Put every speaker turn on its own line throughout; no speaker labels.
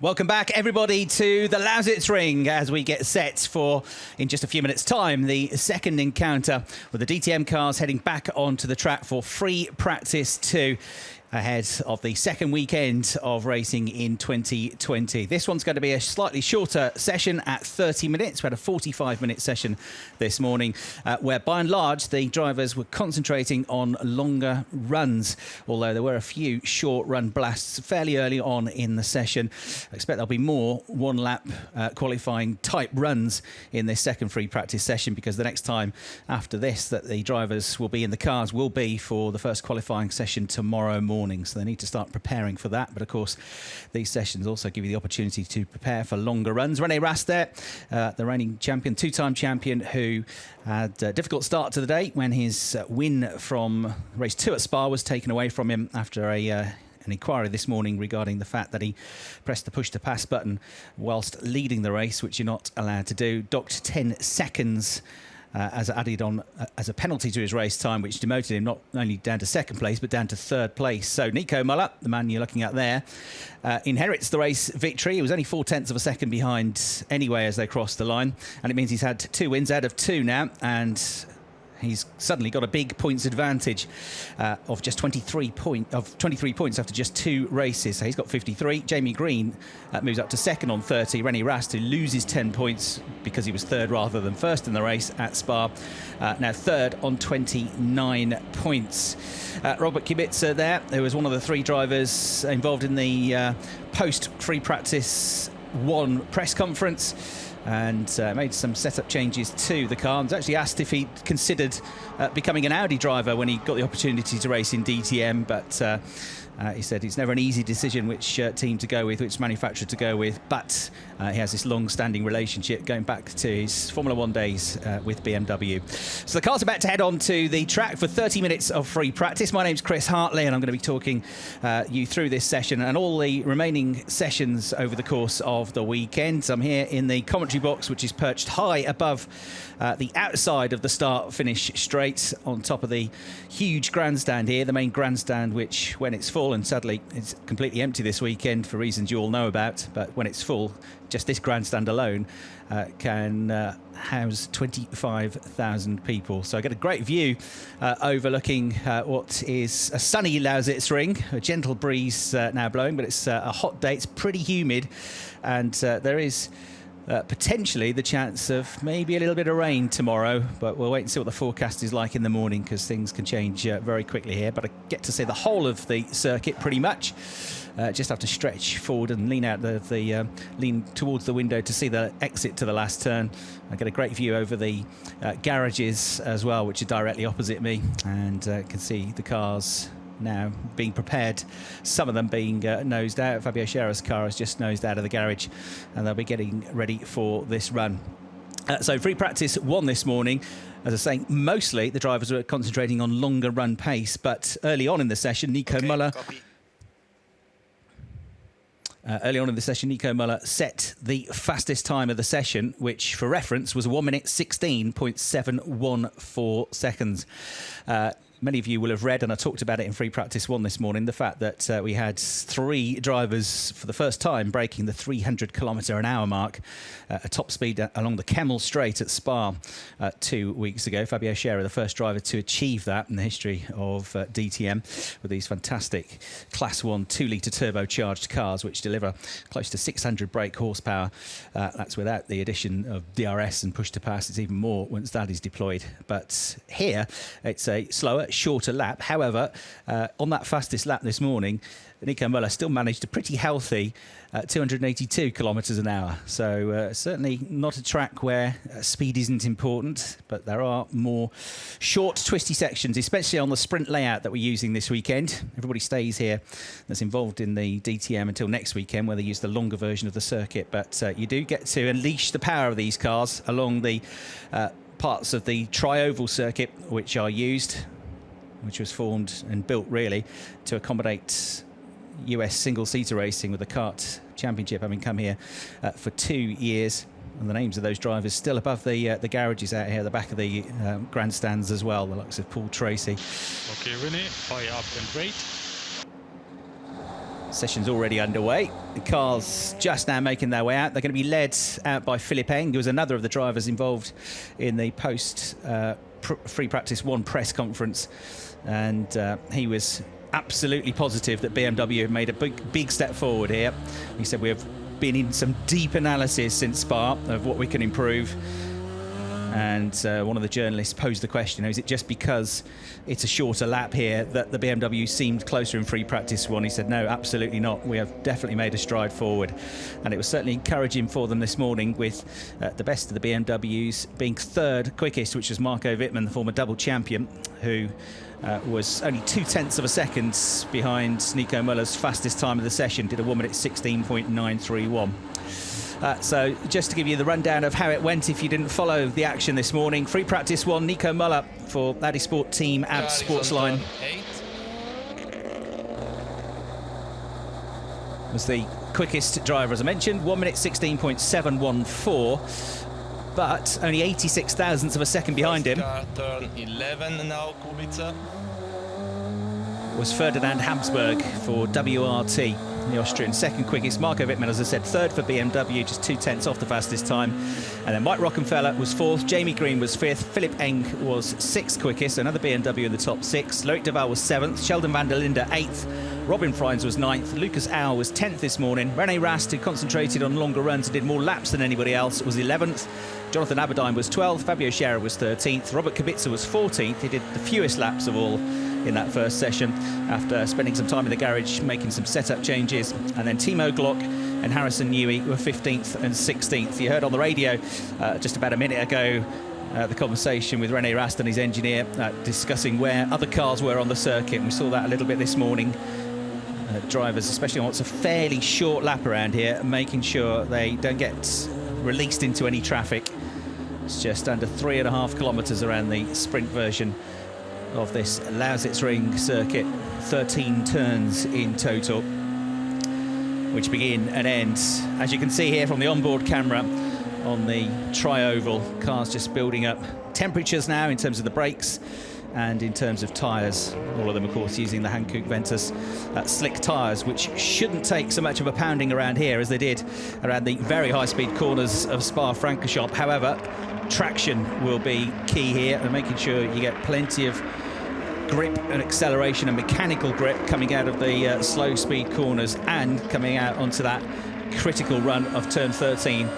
Welcome back, everybody, to the Lausitzring as we get set for, in just a few minutes' time, the second encounter with the DTM cars heading back onto the track for free practice 2 ahead of the second weekend of racing in 2020. This one's going to be a slightly shorter session at 30 minutes. We had a 45-minute session this morning where, by and large, the drivers were concentrating on longer runs, although there were a few short run blasts fairly early on in the session. I expect there'll be more one-lap qualifying type runs in this second free practice session, because the next time after this that the drivers will be in the cars will be for the first qualifying session tomorrow morning. So they need to start preparing for that. But of course, these sessions also give you the opportunity to prepare for longer runs. René Rast there, the reigning champion, two-time champion, who had a difficult start to the day when his win from race 2 at Spa was taken away from him after an inquiry this morning regarding the fact that he pressed the push-to-pass button whilst leading the race, which you're not allowed to do. Docked 10 seconds as added on as a penalty to his race time, which demoted him not only down to second place, but down to third place. So Nico Muller, the man you're looking at there, inherits the race victory. He was only 0.4 of a second behind anyway as they crossed the line. And it means he's had 2 wins out of 2 now. And he's suddenly got a big points advantage of just 23 points after just 2 races. So he's got 53. Jamie Green moves up to second on 30. René Rast, who loses 10 points because he was third rather than first in the race at Spa, now third on 29 points. Robert Kubica there, who was one of the 3 drivers involved in the post-free practice 1 press conference, and made some setup changes to the car. I was actually asked if he considered becoming an Audi driver when he got the opportunity to race in DTM, but he said it's never an easy decision which team to go with, which manufacturer to go with, but he has this long-standing relationship going back to his Formula 1 days with BMW. So the car's about to head on to the track for 30 minutes of free practice. My name's Chris Hartley, and I'm going to be talking you through this session and all the remaining sessions over the course of the weekend. I'm here in the commentary box, which is perched high above the outside of the start-finish straight on top of the huge grandstand here, the main grandstand, which when it's full, and sadly it's completely empty this weekend for reasons you all know about, but when it's full, just this grandstand alone can house 25,000 people. So I get a great view overlooking what is a sunny Lausitzring, a gentle breeze now blowing, but it's a hot day, it's pretty humid, and there is potentially the chance of maybe a little bit of rain tomorrow, but we'll wait and see what the forecast is like in the morning, because things can change very quickly here. But I get to see the whole of the circuit pretty much. Just have to stretch forward and lean out lean towards the window to see the exit to the last turn. I get a great view over the garages as well, which are directly opposite me, and can see the cars now being prepared, some of them being nosed out. Fabio Scherer's car has just nosed out of the garage, and they'll be getting ready for this run. So free practice 1 this morning. As I was saying, mostly the drivers were concentrating on longer run pace, but early on in the session, Nico Muller set the fastest time of the session, which, for reference, was 1 minute 16.714 seconds. Many of you will have read, and I talked about it in free practice 1 this morning, the fact that we had 3 drivers for the first time breaking the 300 km/h mark at top speed along the Kemmel Straight at Spa 2 weeks ago. Fabio Scherer, the first driver to achieve that in the history of DTM, with these fantastic Class 1 2-litre turbocharged cars, which deliver close to 600 brake horsepower. That's without the addition of DRS and push-to-pass. It's even more once that is deployed. But here, it's a slower, shorter lap. However, on that fastest lap this morning, Nico Muller still managed a pretty healthy 282 km/h. So certainly not a track where speed isn't important, but there are more short, twisty sections, especially on the sprint layout that we're using this weekend. Everybody stays here that's involved in the DTM until next weekend, where they use the longer version of the circuit. But you do get to unleash the power of these cars along the parts of the tri-oval circuit which are used, which was formed and built really to accommodate US single-seater racing, with the kart championship having come here for 2 years. And the names of those drivers still above the garages out here at the back of the grandstands as well, the likes of Paul Tracy.
Okay, René, fire up and brake.
Session's already underway. The cars just now making their way out. They're going to be led out by Philip Eng, who was another of the drivers involved in the post free practice 1 press conference, and he was absolutely positive that BMW have made a big step forward here. He said, we have been in some deep analysis since Spa of what we can improve. And one of the journalists posed the question, is it just because it's a shorter lap here that the BMW seemed closer in free practice 1? He said, no, absolutely not. We have definitely made a stride forward. And it was certainly encouraging for them this morning, with the best of the BMWs being 3rd quickest, which was Marco Wittmann, the former double champion, who was only 0.2 of a second behind Nico Muller's fastest time of the session, did a 1 minute 16.931. So just to give you the rundown of how it went if you didn't follow the action this morning. Free practice 1, Nico Muller for Audi Sport Team AB Sportsline was the quickest driver, as I mentioned, 1 minute 16.714, but only 86 thousandths of a second behind him
turn 11 now, Kubica.
Was Ferdinand Habsburg for WRT, the Austrian. 2nd quickest, Marco Wittmann, as I said, 3rd for BMW, just 0.2 off the fastest time. And then Mike Rockenfeller was 4th, Jamie Green was 5th, Philip Eng was 6th quickest, another BMW in the top 6. Loic Duval was 7th, Sheldon Vanderlinder 8th, Robin Freins was 9th, Lucas Auer was 10th this morning. René Rast, who concentrated on longer runs and did more laps than anybody else, was 11th. Jonathan Aberdeen was 12th, Fabio Scherer was 13th, Robert Kubica was 14th. He did the fewest laps of all in that first session after spending some time in the garage making some setup changes. And then Timo Glock and Harrison Newey were 15th and 16th. You heard on the radio just about a minute ago the conversation with René Rast and his engineer discussing where other cars were on the circuit, and we saw that a little bit this morning. Drivers, especially on what's a fairly short lap around here, making sure they don't get released into any traffic. It's just under 3.5 kilometres around the sprint version of this Lausitzring circuit, 13 turns in total, which begin and end, as you can see here from the onboard camera on the tri-oval. Cars just building up temperatures now in terms of the brakes and in terms of tyres. All of them, of course, using the Hankook Ventus slick tyres, which shouldn't take so much of a pounding around here as they did around the very high-speed corners of Spa-Francorchamps. However, traction will be key here, and making sure you get plenty of grip and acceleration and mechanical grip coming out of the slow speed corners and coming out onto that critical run of turn 13,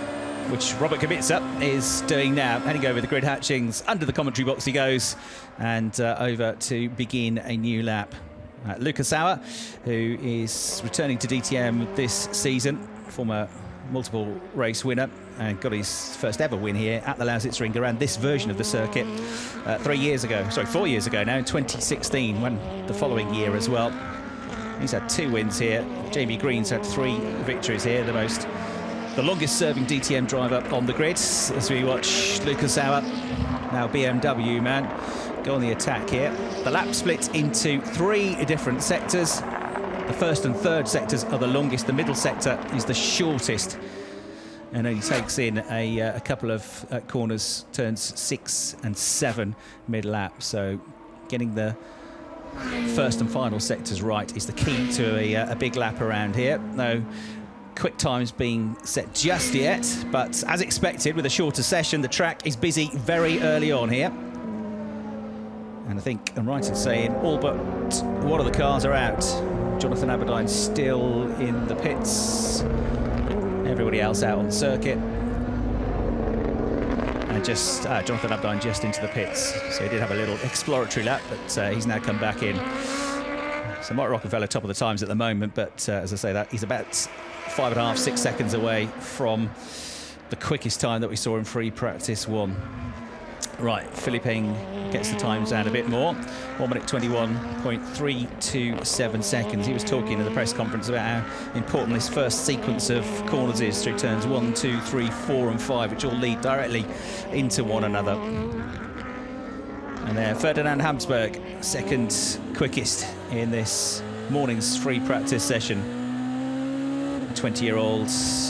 which Robert Kubica is doing now. Heading over the grid hatchings, under the commentary box he goes, and over to begin a new lap. Lucas Auer, who is returning to DTM this season, former multiple race winner, and got his first ever win here at the Lausitzring around this version of the circuit 4 years ago now, in 2016, won the following year as well. He's had 2 wins here. Jamie Green's had 3 victories here, the longest serving DTM driver on the grid, as we watch Lucas Auer, now BMW man, go on the attack here. The lap split into 3 different sectors. The first and third sectors are the longest. The middle sector is the shortest, and only takes in a couple of corners, turns 6 and 7 mid-lap. So getting the first and final sectors right is the key to a big lap around here. No quick times being set just yet, but as expected with a shorter session, the track is busy very early on here. And I think I'm right in saying all but one of the cars are out. Jonathan Aberdeen still in the pits. Everybody else out on the circuit. And just Jonathan Aberdeen just into the pits. So he did have a little exploratory lap, but he's now come back in. So Mike Rockefeller top of the times at the moment, but as I say, that he's about 5.5, 6 seconds away from the quickest time that we saw in free practice 1. Right, Philip Eng gets the times down a bit more. 1 minute 21.327 seconds. He was talking in the press conference about how important this first sequence of corners is through turns 1, 2, 3, 4 and 5, which all lead directly into one another. And there, Ferdinand Habsburg, 2nd quickest in this morning's free practice session. 20-year-old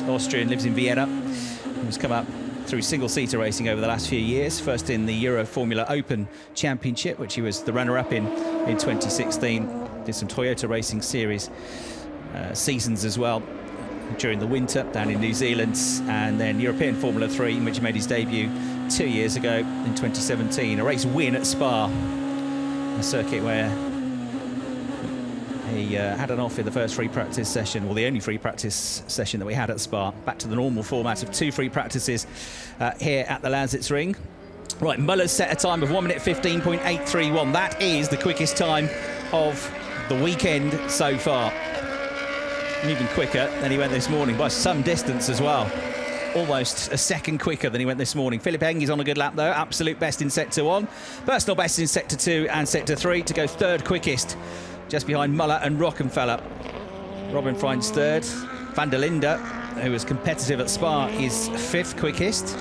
Austrian, lives in Vienna, who's come up through single-seater racing over the last few years. First in the Euro Formula Open Championship, which he was the runner-up in 2016. Did some Toyota Racing Series seasons as well, during the winter down in New Zealand, and then European Formula 3, in which he made his debut 2 years ago in 2017. A race win at Spa, a circuit where he had an off in the first free practice session, or the only free practice session that we had at Spa. Back to the normal format of 2 free practices here at the Lausitzring. Right, Muller's set a time of 1 minute 15.831. That is the quickest time of the weekend so far. And even quicker than he went this morning by some distance as well. Almost a second quicker than he went this morning. Philip Eng is on a good lap though. Absolute best in sector 1. Personal best in sector 2 and sector 3 to go third quickest, just behind Muller and Rockenfeller. Robin Freund's third. Vanderlinder, who was competitive at Spa, is 5th quickest.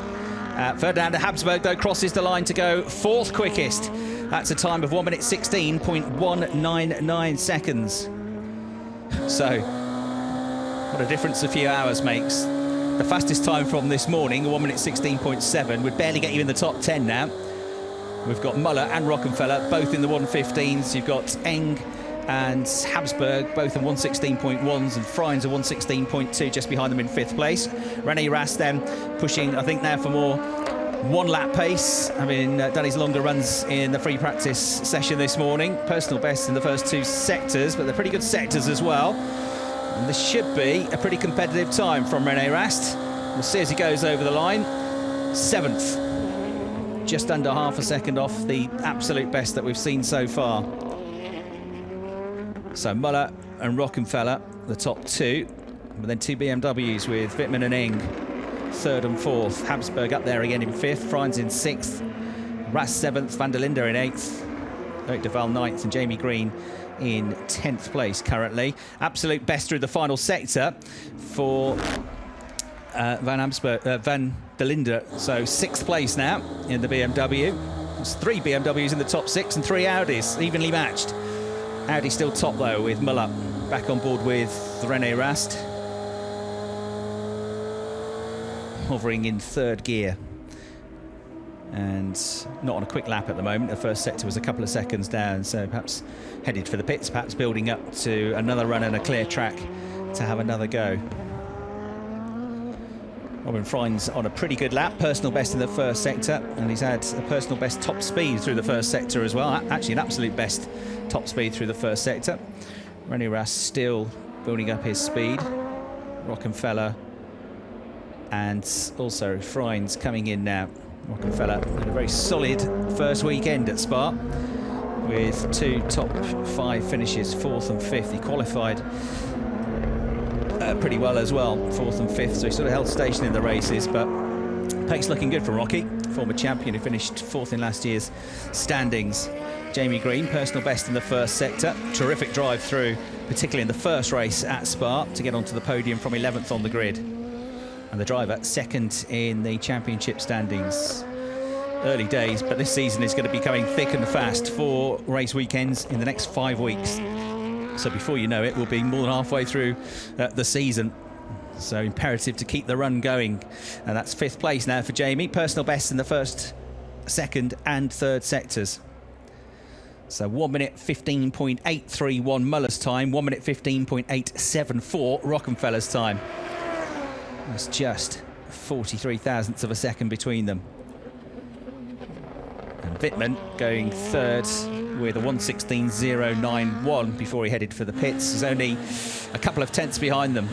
Ferdinand Habsburg, though, crosses the line to go 4th quickest. That's a time of 1 minute 16.199 seconds. So, what a difference a few hours makes. The fastest time from this morning, 1 minute 16.7, would barely get you in the top 10 now. We've got Muller and Rockenfeller, both in the 1:15s. You've got Eng and Habsburg, both in 1:16.1s, and Freund's a 1:16.2, just behind them in 5th place. René Rast then pushing, I think, now for more one-lap pace, having done his longer runs in the free practice session this morning. Personal best in the first 2 sectors, but they're pretty good sectors as well. And this should be a pretty competitive time from René Rast. We'll see as he goes over the line. 7th, just under half a second off the absolute best that we've seen so far. So Muller and Rockenfeller, the top 2, but then 2 BMWs with Wittmann and Eng, 3rd and 4th. Habsburg up there again in 5th, Freund's in 6th, Rast 7th, Vanderlinder in 8th, Eric de Val 9th, and Jamie Green in 10th place currently. Absolute best through the final sector for Vanderlinder, so 6th place now in the BMW. There's 3 BMWs in the top 6 and 3 Audis, evenly matched. Audi still top though, with Muller back on board with René Rast, hovering in 3rd gear and not on a quick lap at the moment. The first sector was a couple of seconds down, so perhaps headed for the pits, perhaps building up to another run and a clear track to have another go. Robin Freund's on a pretty good lap, personal best in the first sector, and he's had a personal best top speed through the first sector as well. Actually, an absolute best top speed through the first sector. René Rast still building up his speed. Rockenfeller and also Freund's coming in now. Rockefeller had a very solid first weekend at Spa with 2 top 5 finishes, 4th and 5th. He qualified pretty well as well, 4th and 5th, so he sort of held station in the races, but pace looking good for Rocky, former champion who finished 4th in last year's standings. Jamie Green, personal best in the first sector, terrific drive through, particularly in the first race at Spa, to get onto the podium from 11th on the grid. And the driver 2nd in the championship standings. Early days, but this season is going to be coming thick and fast for race weekends in the next 5 weeks. So before you know it, we'll be more than halfway through the season. So imperative to keep the run going. And that's 5th place now for Jamie. Personal best in the first, 2nd and 3rd sectors. So 1 minute 15.831 Muller's time, 1 minute 15.874 Rockenfeller's time. That's just 43 thousandths of a second between them. And Wittmann going 3rd with a 1:16.091 before he headed for the pits. There's only a couple of tenths behind them.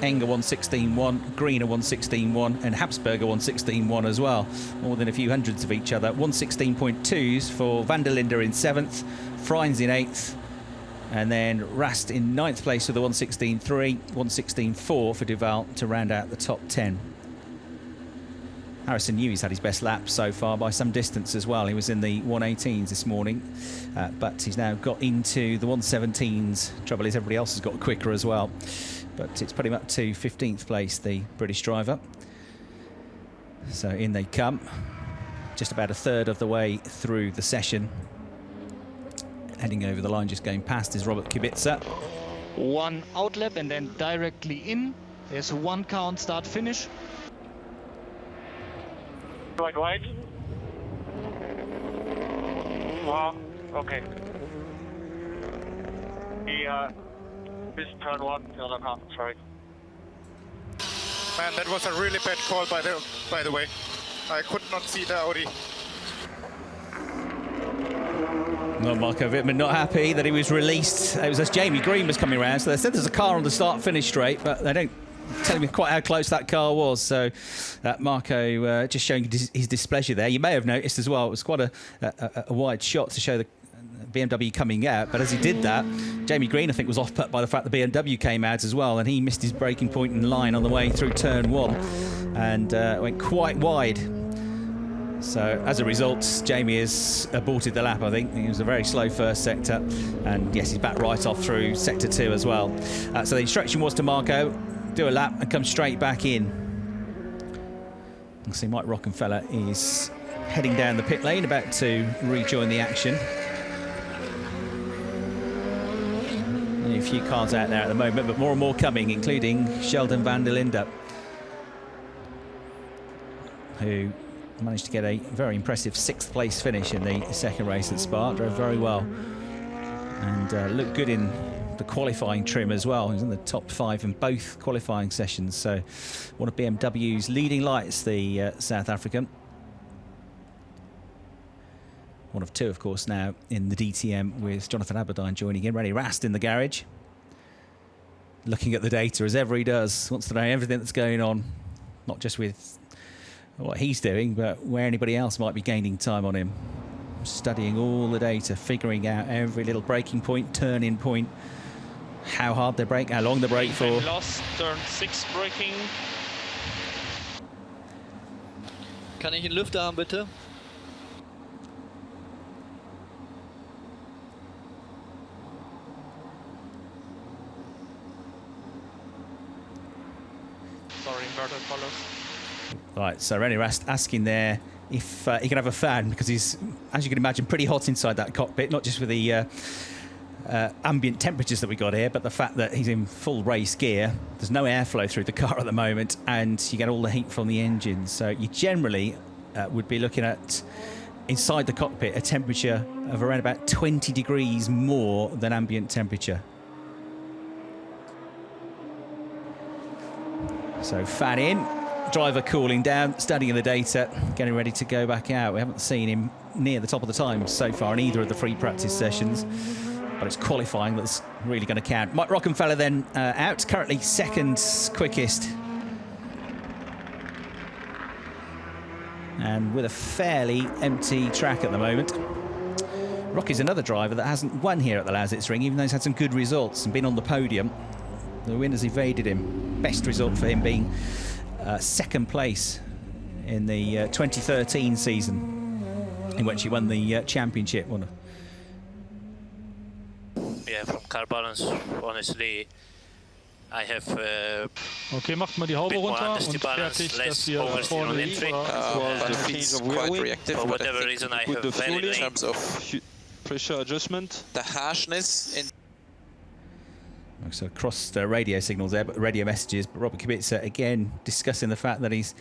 Eng 1:16.1, Green 1:16.1, and Habsburg 1:16.1 as well. More than a few hundreds of each other. 1:16.2s for Vanderlinder in 7th, Freund's in 8th, and then Rast in 9th place with a 1:16.3, 1:16.4 for Duval to round out the top 10. Harrison Newey's had his best lap so far by some distance as well. He was in the 1:18s this morning, but he's now got into the 1:17s. Trouble is, everybody else has got quicker as well. But it's putting him up to 15th place, the British driver. So in they come, just about a third of the way through the session. Heading over the line, just going past, is Robert Kubica.
One outlap and then directly in. There's 1 count, start, finish.
Right. Okay. This turn 1, the other car, sorry.
Man, that was a really bad call by the way. I could not see the Audi.
Well, Marco Wittmann not happy that he was released. It was as Jamie Green was coming around, so they said there's a car on the start-finish straight, but they don't tell me quite how close that car was. So Marco just showing his displeasure there. You may have noticed as well, it was quite a wide shot to show the BMW coming out, but as he did that, Jamie Green I think was off-put by the fact the BMW came out as well, and he missed his braking point in line on the way through turn 1 and went quite wide. So as a result, Jamie has aborted the lap, I think. It was a very slow first sector, and yes, he's back right off through sector 2 as well. So the instruction was to Marco, do a lap and come straight back in. You can see Mike Rockenfeller is heading down the pit lane, about to rejoin the action. Only a few cars out there at the moment, but more and more coming, including Sheldon Vanderlinder, who managed to get a very impressive 6th place finish in the second race at Spa. Drove very well and looked good in the qualifying trim as well. He was in the top 5 in both qualifying sessions. So one of BMW's leading lights, the South African. One of 2, of course, now in the DTM with Jonathan Aberdeen joining in. Rennie Rast in the garage, looking at the data as ever he does. Wants to know everything that's going on, not just with what he's doing, but where anybody else might be gaining time on him. Studying all the data, figuring out every little braking point, turn-in point, how hard they brake, how long they brake for.
Lost, turn 6 braking.
Kann ich einen Lüfter haben, bitte?
Sorry, inverted colors.
Right, so Rennie Rast asking there if he can have a fan, because he's, as you can imagine, pretty hot inside that cockpit, not just with the ambient temperatures that we got here, but the fact that he's in full race gear. There's no airflow through the car at the moment, and you get all the heat from the engine. So you generally would be looking at, inside the cockpit, a temperature of around about 20 degrees more than ambient temperature. So fan in. Driver cooling down, studying the data, getting ready to go back out. We haven't seen him near the top of the times so far in either of the free practice sessions, but it's qualifying that's really going to count. Mike Rockenfeller then out, currently 2nd quickest. And with a fairly empty track at the moment. Rocky's another driver that hasn't won here at the Lausitzring, even though he's had some good results and been on the podium. The win has evaded him. Best result for him being 2nd place in the 2013 season, in which he won the championship.
Yeah, from car balance, honestly, I have
Okay, macht mal die Haube runter und fertig, dass wir vorne liegen.
But he's quite reactive.
For whatever reason, I have very
in terms of
pressure adjustment.
the harshness in.
So across the radio signals there, but radio messages. But Robert Kubica again discussing the fact that he's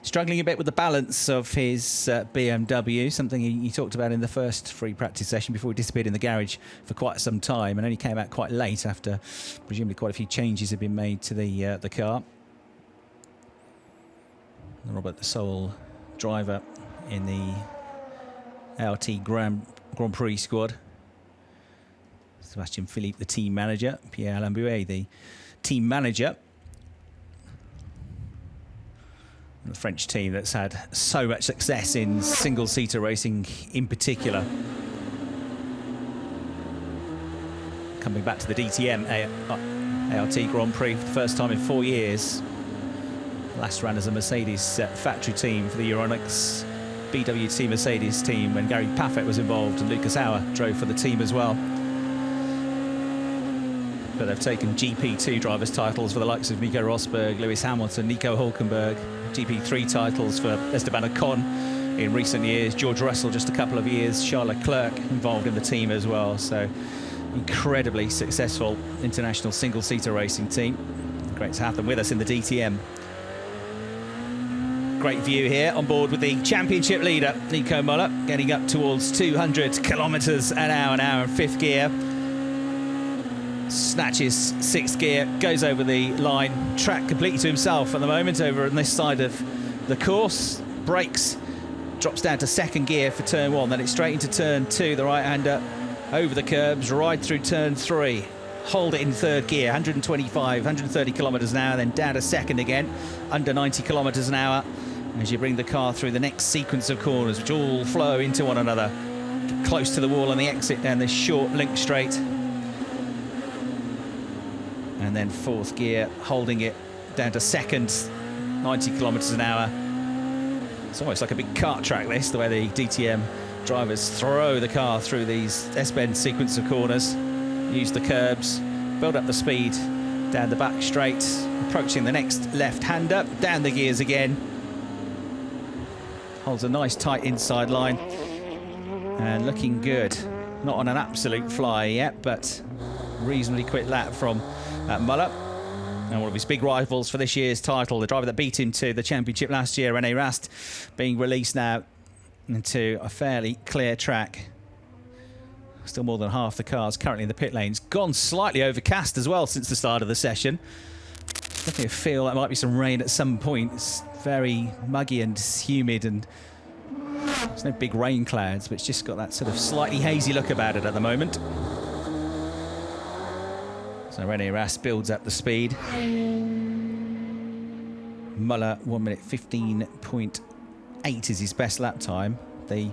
struggling a bit with the balance of his BMW, something he talked about in the first free practice session before he disappeared in the garage for quite some time, and only came out quite late after presumably quite a few changes had been made to the car. And Robert, the sole driver in the ART Grand Prix squad. Sebastian Philippe, the team manager. Pierre Lambouet, the team manager. And the French team that's had so much success in single-seater racing in particular. Coming back to the DTM ART Grand Prix for the first time in 4 years. Last ran as a Mercedes factory team for the Euronics BWT Mercedes team when Gary Paffett was involved, and Lucas Auer drove for the team as well. But they've taken GP2 drivers' titles for the likes of Nico Rosberg, Lewis Hamilton, Nico Hulkenberg, GP3 titles for Esteban Ocon in recent years, George Russell just a couple of years, Charles Leclerc involved in the team as well. So incredibly successful international single-seater racing team. Great to have them with us in the DTM. Great view here on board with the championship leader, Nico Muller, getting up towards 200 kilometres an hour in 5th gear. Snatches 6th gear, goes over the line, track completely to himself at the moment over on this side of the course, brakes, drops down to 2nd gear for turn 1, then it's straight into turn 2, the right-hander over the curbs, right through turn 3, hold it in 3rd gear, 130 kilometres an hour, then down to 2nd again, under 90 kilometres an hour, as you bring the car through the next sequence of corners, which all flow into one another, close to the wall on the exit down this short link straight. And then 4th gear, holding it down to 2nd, 90 kilometres an hour. It's almost like a big kart track, this, the way the DTM drivers throw the car through these S-bend sequence of corners, use the curbs, build up the speed down the back straight, approaching the next left-hander, down the gears again. Holds a nice tight inside line and looking good. Not on an absolute fly yet, but reasonably quick lap from Muller, and one of his big rivals for this year's title, the driver that beat him to the championship last year, René Rast, being released now into a fairly clear track. Still more than half the cars currently in the pit lanes. Gone slightly overcast as well since the start of the session. Definitely feel there might be some rain at some point. It's very muggy and humid, and there's no big rain clouds, but it's just got that sort of slightly hazy look about it at the moment. So René Rast builds up the speed. Muller, 1 minute 15.8 is his best lap time. The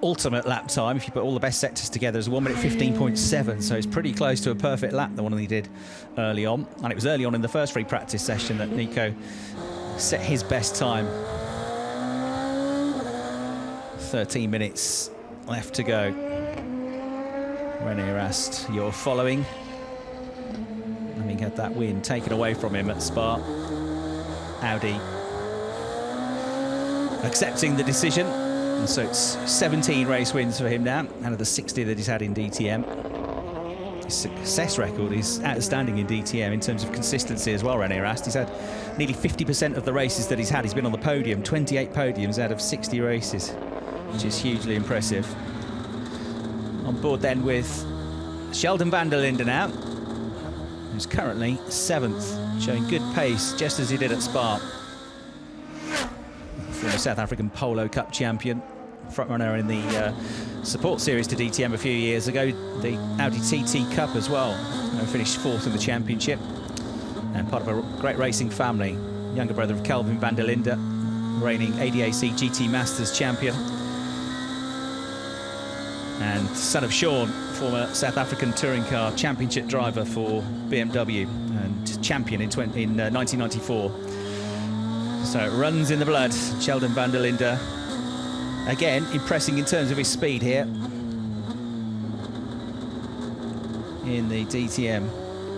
ultimate lap time, if you put all the best sectors together, is 1 minute 15.7, so it's pretty close to a perfect lap, the one that he did early on. And it was early on in the first free practice session that Nico set his best time. 13 minutes left to go. René Rast, you're following. Having had that win taken away from him at Spa. Audi accepting the decision. And so it's 17 race wins for him now, out of the 60 that he's had in DTM. His success record is outstanding in DTM in terms of consistency as well, René Rast. He's had nearly 50% of the races that he's had. He's been on the podium, 28 podiums out of 60 races, which is hugely impressive. On board then with Sheldon Vanderlinder now, who's currently 7th, showing good pace, just as he did at Spa. Former South African Polo Cup champion, frontrunner in the support series to DTM a few years ago, the Audi TT Cup as well, and finished 4th in the championship, and part of a great racing family. Younger brother of Kelvin Vanderlinder, reigning ADAC GT Masters champion, and son of Sean, former South African touring car championship driver for BMW and champion in 1994. So it runs in the blood. Sheldon Vanderlinder, again, impressing in terms of his speed here in the DTM.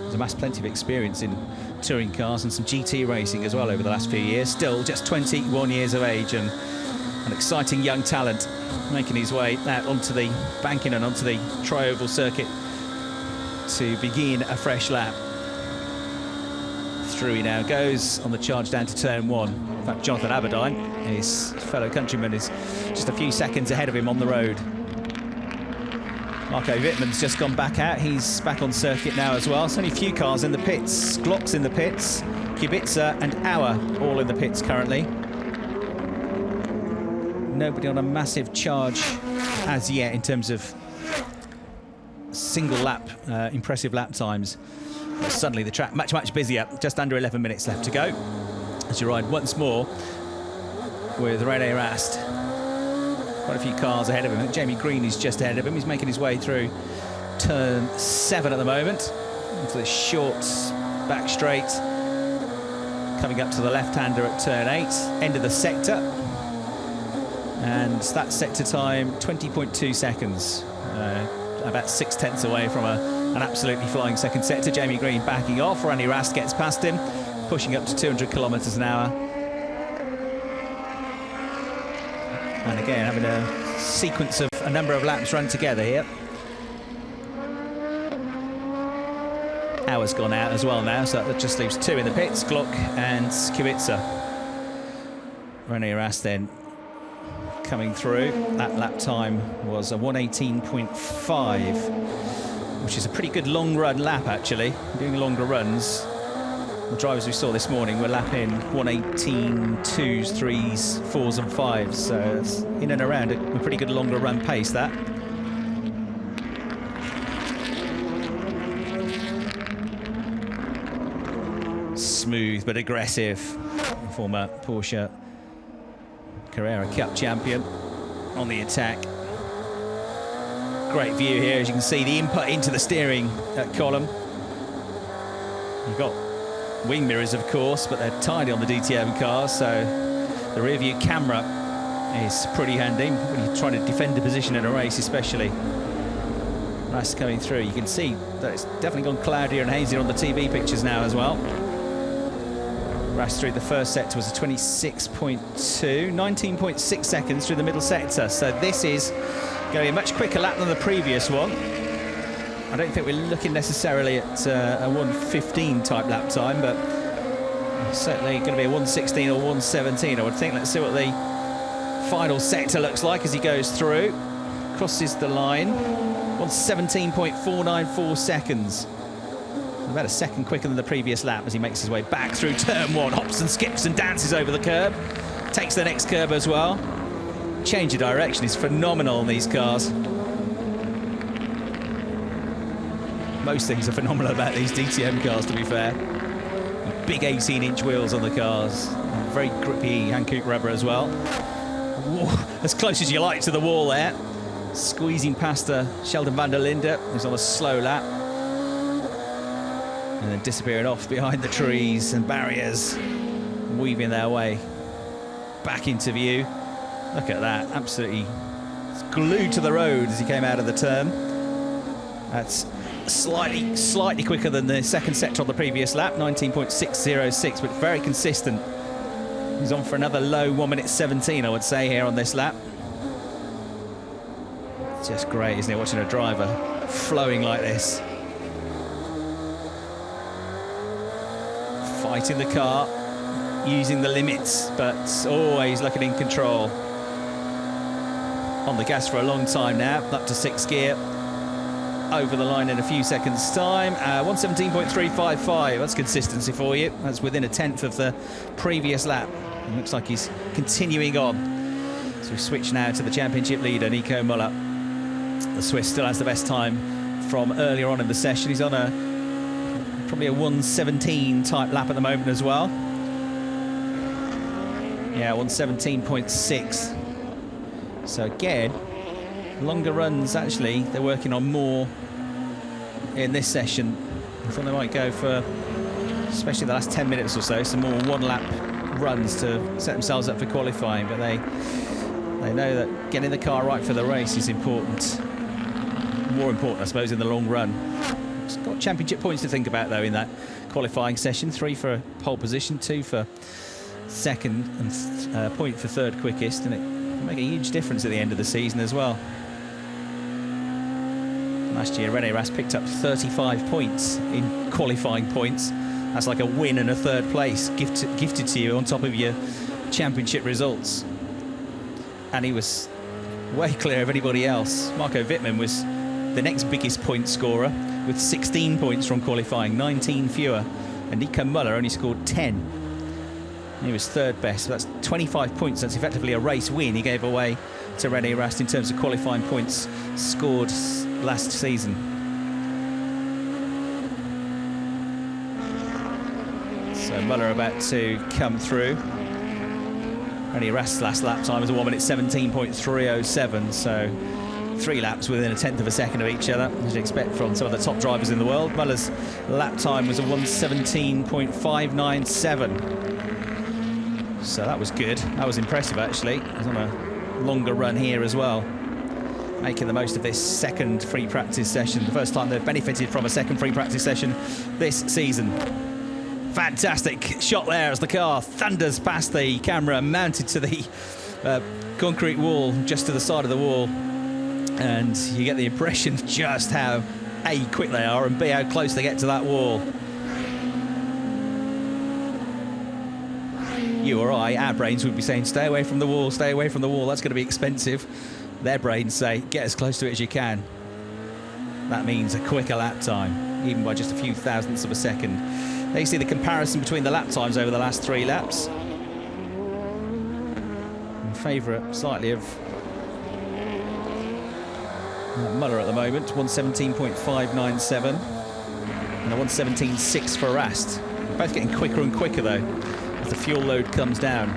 He's amassed plenty of experience in touring cars and some GT racing as well over the last few years. Still just 21 years of age and an exciting young talent, making his way out onto the banking and onto the tri-oval circuit to begin a fresh lap. Through he now goes on the charge down to turn 1. In fact, Jonathan Aberdeen, his fellow countryman, is just a few seconds ahead of him on the road. Marco Wittmann's just gone back out. He's back on circuit now as well. There's only a few cars in the pits. Glock's in the pits, Kubica and Auer all in the pits currently. Nobody on a massive charge as yet in terms of single lap, impressive lap times. But suddenly the track much busier. Just under 11 minutes left to go as you ride once more with René Rast. Quite a few cars ahead of him. Jamie Green is just ahead of him. He's making his way through turn 7 at the moment, into the short back straight, coming up to the left-hander at turn 8, end of the sector, and that sector time 20.2 seconds, about 6/10 away from an absolutely flying second sector. Jamie Green backing off. René Rast gets past him, pushing up to 200 kilometres an hour. And again, having a sequence of a number of laps run together here. Auer's gone out as well now, so that just leaves 2 in the pits, Glock and Kubica. René Rast then coming through. That lap time was a 1:18.5. which is a pretty good long run lap actually. Doing longer runs. The drivers we saw this morning were lapping 1:18, 2s, 3s, 4s and 5s, so it's in and around a pretty good longer run pace, that. Smooth but aggressive. Former Porsche Carrera Cup champion on the attack. Great view here, as you can see, the input into the steering column. You've got wing mirrors, of course, but they're tiny on the DTM cars, so the rear view camera is pretty handy when you're trying to defend a position in a race, especially. Nice coming through. You can see that it's definitely gone cloudier and hazier on the TV pictures now as well. Race through the first sector was a 26.2, 19.6 seconds through the middle sector, so this is going to be a much quicker lap than the previous one. I don't think we're looking necessarily at a 1:15 type lap time, but certainly going to be a 1:16 or 1:17, I would think. Let's see what the final sector looks like as he goes through. Crosses the line. 1:17.494 seconds. About a second quicker than the previous lap as he makes his way back through turn 1. Hops and skips and dances over the curb. Takes the next curb as well. Change of direction is phenomenal on these cars. Most things are phenomenal about these DTM cars, to be fair. Big 18-inch wheels on the cars. Very grippy Hankook rubber as well. Whoa, as close as you like to the wall there. Squeezing past Sheldon Vanderlinder, who's on a slow lap. And then disappearing off behind the trees and barriers, weaving their way back into view. Look at that, absolutely glued to the road as he came out of the turn. That's slightly quicker than the second sector on the previous lap, 19.606, but very consistent. He's on for another low 1:17, I would say, here on this lap. It's just great, isn't it, watching a driver flowing like this. Fighting the car, using the limits, but always looking in control. On the gas for a long time now, up to 6th gear. Over the line in a few seconds' time. 1:17.355, that's consistency for you. That's within a tenth of the previous lap. It looks like he's continuing on. So we switch now to the championship leader, Nico Muller. The Swiss still has the best time from earlier on in the session. He's on probably a 1:17 type lap at the moment as well. Yeah, 1:17.6. So again, longer runs actually. They're working on more in this session. I thought they might go for, especially the last 10 minutes or so, some more one-lap runs to set themselves up for qualifying. But they know that getting the car right for the race is important. More important, I suppose, in the long run. It's got championship points to think about, though, in that qualifying session. 3 for pole position, 2 for second, and point for third quickest. And it can make a huge difference at the end of the season as well. Last year, René Rast picked up 35 points in qualifying points. That's like a win and a third place gifted to you on top of your championship results. And he was way clear of anybody else. Marco Wittmann was the next biggest point scorer with 16 points from qualifying, 19 fewer. And Nico Muller only scored 10. He was third best. So that's 25 points. That's effectively a race win he gave away to René Rast in terms of qualifying points scored last season. So Muller about to come through. René Rast's last lap time was a 1:17.307, so 3 laps within a tenth of a second of each other, as you'd expect from some of the top drivers in the world. Muller's lap time was a 1:17.597. So that was good. That was impressive, actually. He was on a longer run here as well, making the most of this second free practice session. The first time they've benefited from a second free practice session this season. Fantastic shot there as the car thunders past the camera, mounted to the concrete wall just to the side of the wall. And you get the impression just how A, quick they are, and B, how close they get to that wall. You or our brains would be saying, stay away from the wall, stay away from the wall, that's going to be expensive. Their brains say, get as close to it as you can. that means a quicker lap time, even by just a few thousandths of a second. There you see the comparison between the lap times over the last 3 laps. In favour slightly of Muller at the moment, 1:17.597 and a 1:17.6 for Rast. Both getting quicker and quicker though as the fuel load comes down.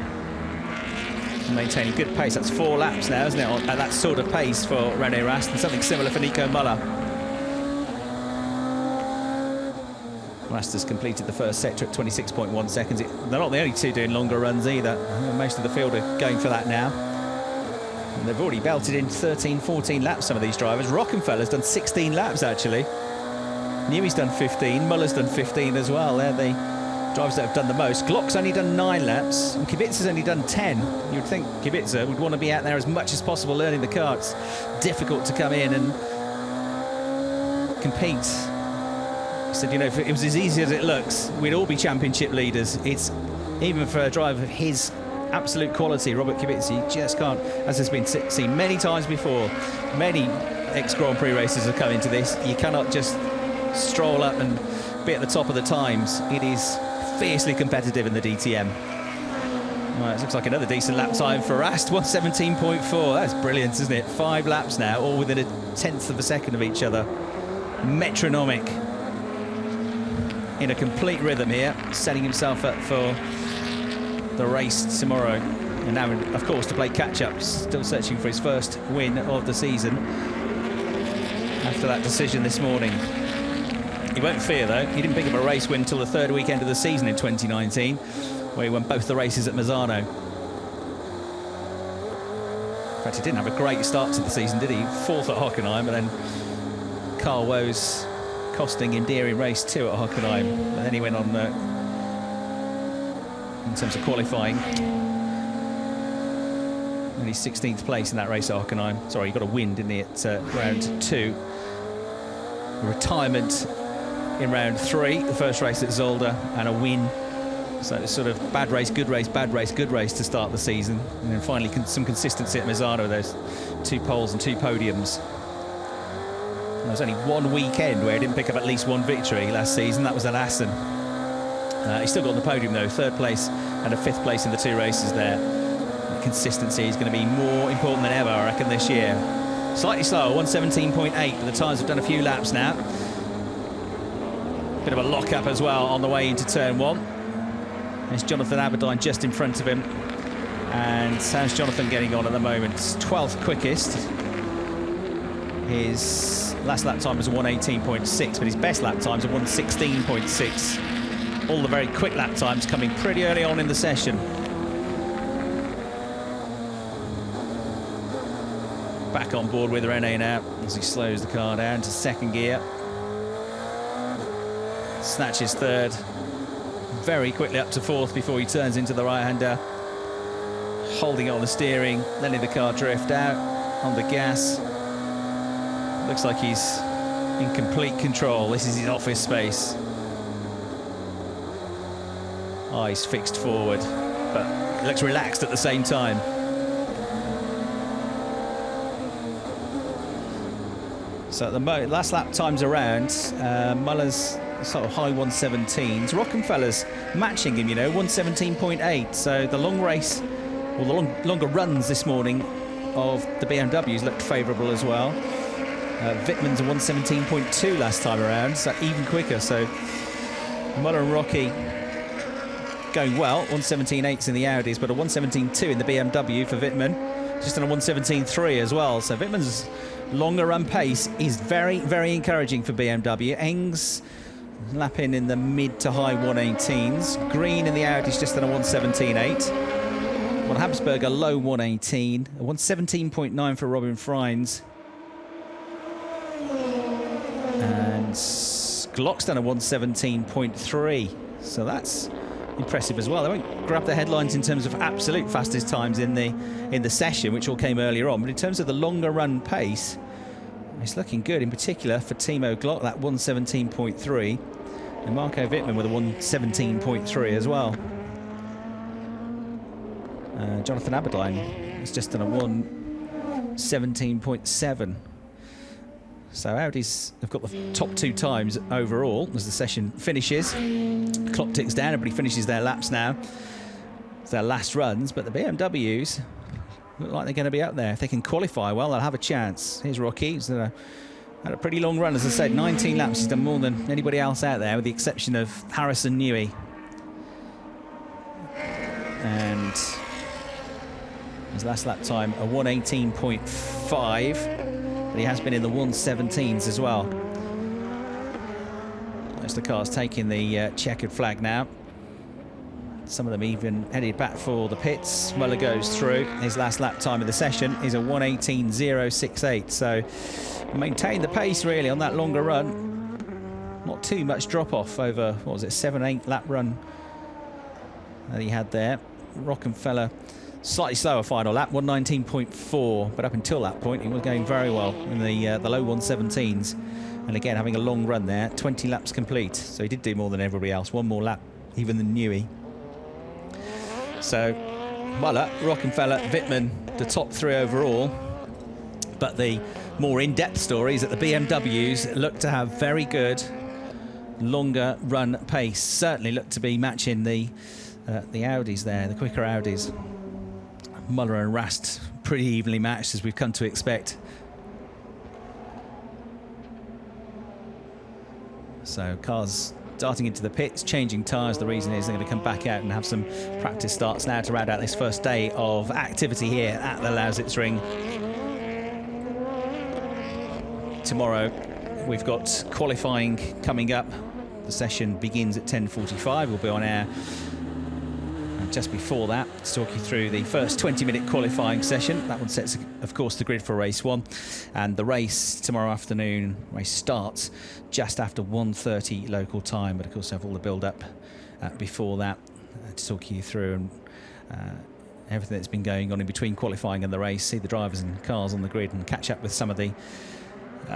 Maintaining good pace. That's 4 laps now, isn't it, at that sort of pace for René Rast, and something similar for Nico Muller. Rast has completed the first sector at 26.1 seconds. They're not the only two doing longer runs either. Most of the field are going for that now. And they've already belted in 13, 14 laps, some of these drivers. Rockenfeller's done 16 laps, actually. Newey's done 15, Muller's done 15 as well. They're the drivers that have done the most. Glock's only done 9 laps, and Kubica's only done 10. You would think Kubica would want to be out there as much as possible learning the car. It's difficult to come in and compete. He said, you know, if it was as easy as it looks, we'd all be championship leaders. It's, even for a driver of his absolute quality, Robert Kubica, you just can't, as has been seen many times before. Many ex-Grand Prix racers have come into this. You cannot just stroll up and be at the top of the times. It is fiercely competitive in the DTM. Right, it looks like another decent lap time for Rast, 1:17.4. That's brilliant, isn't it? 5 laps now, all within a 1/10 of a second of each other. Metronomic. In a complete rhythm here, setting himself up for the race tomorrow. And now, of course, to play catch-up, still searching for his first win of the season after that decision this morning. He won't fear, though. He didn't pick up a race win until the 3rd weekend of the season in 2019, where he won both the races at Misano. In fact, he didn't have a great start to the season, did he? 4th at Hockenheim, and then Carl Woes costing endearing race 2 at Hockenheim. And then he went on, in terms of qualifying, only 16th place in that race at Hockenheim. Sorry, he got a win, didn't he, at round 2. A retirement in round 3, the first race at Zolder, and a win. So it's sort of bad race, good race, bad race, good race to start the season. And then finally some consistency at Misano, those 2 poles and 2 podiums. And there was only 1 weekend where he didn't pick up at least 1 victory last season. That was at Assen. He's still got on the podium though, 3rd place and a 5th place in the 2 races there. The consistency is going to be more important than ever, I reckon, this year. Slightly slower, 1:17.8, but the tyres have done a few laps now. Bit of a lock-up as well on the way into turn 1. There's Jonathan Aberdeen just in front of him. And how's Jonathan getting on at the moment? 12th quickest. His last lap time was a 1:18.6, but his best lap time's a 1:16.6. All the very quick lap times coming pretty early on in the session. Back on board with René now as he slows the car down to 2nd gear. Snatches 3rd. Very quickly up to 4th before he turns into the right-hander. Holding it on the steering, letting the car drift out on the gas. Looks like he's in complete control. This is his office space. Eyes fixed forward, but he looks relaxed at the same time. So at the last lap times around, Muller's sort of high 1:17s. Rockenfeller's matching him, you know, 1:17.8. So the long race, or the longer runs this morning of the BMWs looked favourable as well. Wittmann's a 1:17.2 last time around, so even quicker. So Muller and Rocky going well. 1:17.8s in the Audis, but a 1:17.2 in the BMW for Wittmann. Just on a 1:17.3 as well. So Wittmann's longer run pace is very, very encouraging for BMW. Eng's lapping in the mid to high 1:18s. Green in the Audis just on a 1:17.8. Well, Habsburg a low 1:18. A 1:17.9 for Robin Freins. And Glock's done a 1:17.3. So that's impressive as well. They won't grab the headlines in terms of absolute fastest times in the session, which all came earlier on. But in terms of the longer run pace, it's looking good, in particular for Timo Glock, that 1:17.3. And Marco Wittmann with a 1:17.3 as well. Jonathan Aberdeen is just done a 1:17.7. So Audi's have got the top 2 times overall as the session finishes. The clock ticks down, everybody finishes their laps now. It's their last runs, but the BMWs look like they're going to be up there. If they can qualify well, they'll have a chance. Here's Rocky, who's had a pretty long run, as I said, 19 laps. He's done more than anybody else out there, with the exception of Harrison Newey. And his last lap time, a 1:18.5. But he has been in the 1:17s as well. Most of the cars taking the checkered flag now. Some of them even headed back for the pits. Muller goes through. His last lap time of the session is a 1:18.068. So maintain the pace really on that longer run. Not too much drop off over, what was it, 7-8 lap run that he had there. Rockenfeller, slightly slower final lap, 1:19.4, but up until that point he was going very well in the low 1:17s, and again having a long run there, 20 laps complete, so he did do more than everybody else, one more lap even than Newey. So Muller, Rockenfeller, Wittmann, the top 3 overall, but the more in-depth story is that the BMWs look to have very good longer run pace, certainly look to be matching the Audis there, the quicker Audis. Muller and Rast pretty evenly matched, as we've come to expect. So cars starting into the pits, changing tyres. The reason is they're going to come back out and have some practice starts now to round out this first day of activity here at the Lausitzring. Tomorrow we've got qualifying coming up. The session begins at 10:45. We'll be on air just before that to talk you through the first 20-minute qualifying session. That one sets, of course, the grid for race 1, and the race tomorrow afternoon, race starts just after 1:30 local time, but of course have all the build-up before that to talk you through and everything that's been going on in between qualifying and the race, see the drivers and cars on the grid and catch up with some of the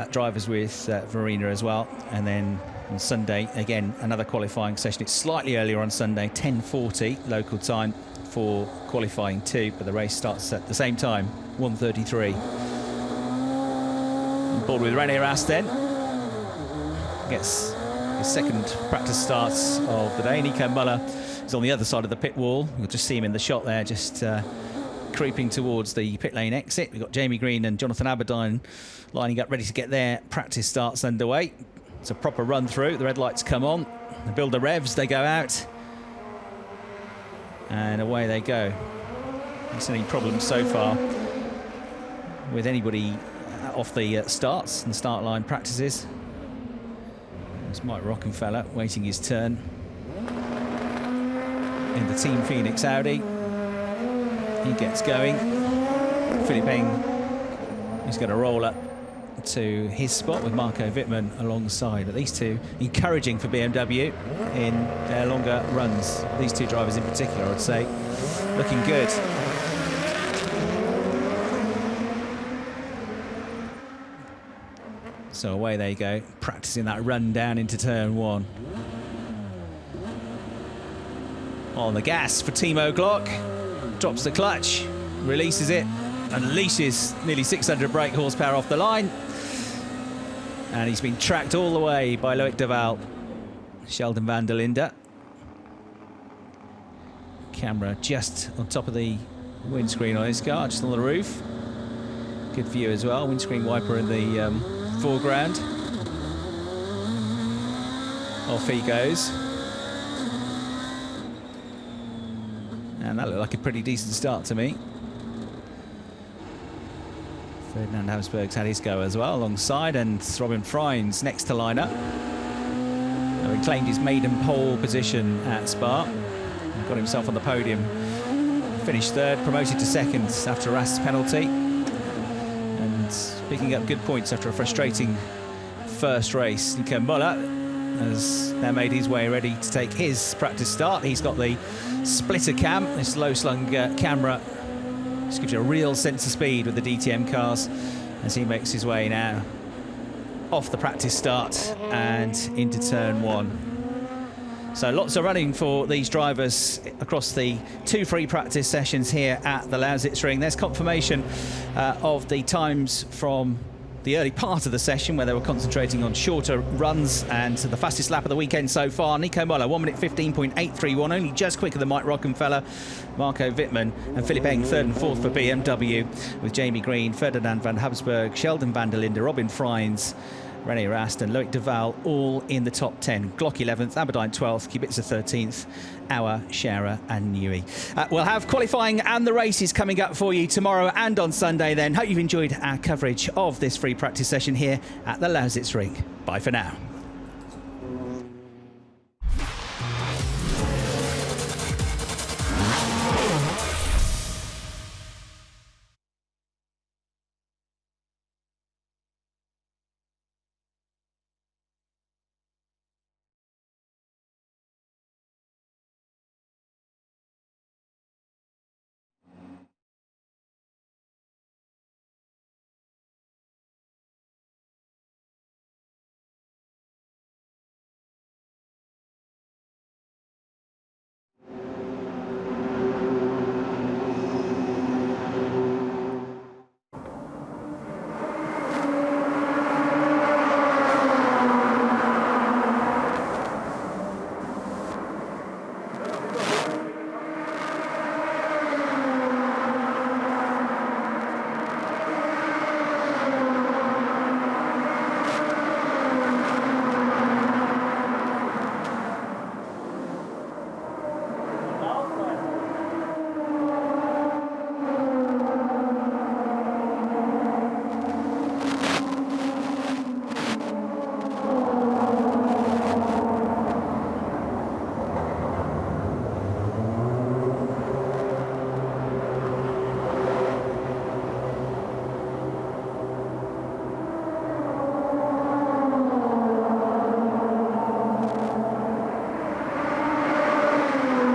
drivers with Verena as well. And then on Sunday, again, another qualifying session. It's slightly earlier on Sunday, 10:40 local time for qualifying 2, but the race starts at the same time, 1:33. On board with René Rast then. Gets his second practice starts of the day. Nico Muller is on the other side of the pit wall. You'll just see him in the shot there, just creeping towards the pit lane exit. We've got Jamie Green and Jonathan Aberdeen lining up ready to get their practice starts underway. It's a proper run through. The red lights come on. They build the revs, they go out, and away they go. Not seen any problems so far with anybody off the starts and start line practices. It's Mike Rockenfeller waiting his turn in the Team Phoenix Audi. He gets going. Philipp Eng is going to roll up to his spot with Marco Wittmann alongside. But these two encouraging for BMW in their longer runs. These two drivers in particular, I'd say, looking good. So away they go, practicing that run down into turn 1. On the gas for Timo Glock. Drops the clutch, releases it, unleashes nearly 600 brake horsepower off the line. And he's been tracked all the way by Loic Duval. Sheldon Vanderlinder. Camera just on top of the windscreen on his car, just on the roof. Good view as well, windscreen wiper in the foreground. Off he goes. And that looked like a pretty decent start to me. Ferdinand Habsburg's had his go as well alongside, and Robin Freins next to line up. Having claimed his maiden pole position at Spa. Got himself on the podium. Finished third, promoted to second after Rast's penalty. And picking up good points after a frustrating first race. Nico Muller has now made his way ready to take his practice start. He's got the splitter cam, this low-slung camera. Just gives you a real sense of speed with the DTM cars as he makes his way now off the practice start and into turn 1. So lots of running for these drivers across the 2 free practice sessions here at the Lausitzring. There's confirmation of the times from the early part of the session where they were concentrating on shorter runs, and the fastest lap of the weekend so far, Nico Muller, 1 minute 15.831, only just quicker than Mike Rockenfeller, Marco Wittmann and Philip Eng, third and fourth for BMW, with Jamie Green, Ferdinand van Habsburg, Sheldon Vanderlinder, Robin Freins, René Rast and Loic Duval all in the top 10. Glock 11th, Aberdeen 12th, Kubica 13th, Auer, Scherer and Newey. We'll have qualifying and the races coming up for you tomorrow and on Sunday then. Hope you've enjoyed our coverage of this free practice session here at the Lausitzring. Bye for now.